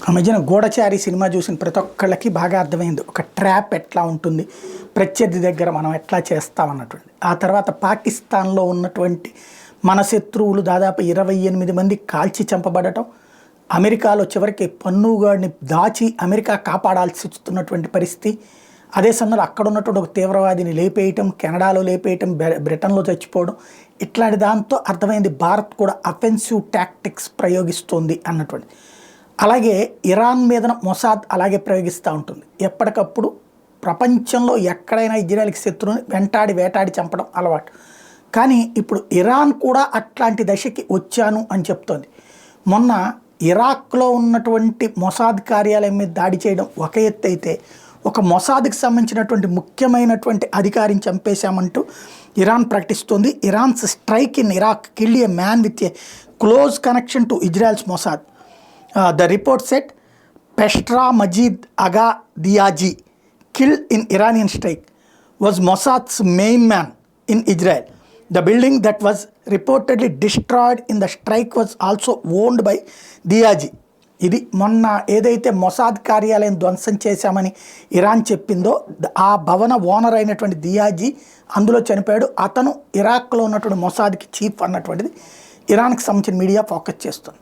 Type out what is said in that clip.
ఆ మధ్యన గూఢచారి సినిమా చూసిన ప్రతి ఒక్కళ్ళకి బాగా అర్థమైంది. ఒక ట్రాప్ ఎట్లా ఉంటుంది, ప్రత్యర్థి దగ్గర మనం ఎట్లా చేస్తామన్నటువంటి. ఆ తర్వాత పాకిస్తాన్లో ఉన్నటువంటి మన శత్రువులు దాదాపు 28 మంది కాల్చి చంపబడటం, అమెరికాలో చివరికి పన్నుగాడిని దాచి అమెరికా కాపాడాల్సి వస్తున్నటువంటి పరిస్థితి. అదే సమయంలో అక్కడ ఉన్నటువంటి ఒక తీవ్రవాదిని లేపేయటం, కెనడాలో లేపేయటం, బ్రిటన్లో చచ్చిపోవడం, ఇట్లాంటి దాంతో అర్థమైంది భారత్ కూడా అఫెన్సివ్ టాక్టిక్స్ ప్రయోగిస్తోంది అన్నటువంటి. అలాగే ఇరాన్ మీద మొసాద్ అలాగే ప్రయోగిస్తూ ఉంటుంది. ఎప్పటికప్పుడు ప్రపంచంలో ఎక్కడైనా ఇజ్రాయెల్కి శత్రువుని వేటాడి చంపడం అలవాటు. కానీ ఇప్పుడు ఇరాన్ కూడా అట్లాంటి దశకి వచ్చాను అని చెప్తోంది. మొన్న ఇరాక్లో ఉన్నటువంటి మొసాద్ కార్యాలయం మీద దాడి చేయడం ఒక ఎత్తు అయితే, ఒక మొసాద్కి సంబంధించినటువంటి ముఖ్యమైనటువంటి అధికారిని చంపేశామంటూ ఇరాన్ ప్రకటిస్తోంది. Iran's strike in Iraq killed a man with a close connection to Israel's Mossad. The report said Peshra Majid Aga Diaji, killed in Iranian strike, was Mossad's main man in Israel. The building that was reportedly destroyed in the strike was also owned by Diaji. ఇది మొన్న ఏదైతే Mossad కార్యాలయం ధ్వంసం చేశామని Iran చెప్పిందో ఆ భవన owner అయినటువంటి దియాజీ అందులో చనిపోయాడు. అతను ఇరాక్లో ఉన్నటువంటి మొసాద్కి చీఫ్ అన్నటువంటిది ఇరాన్కి సంబంధించిన మీడియా ఫోకస్ చేస్తుంది.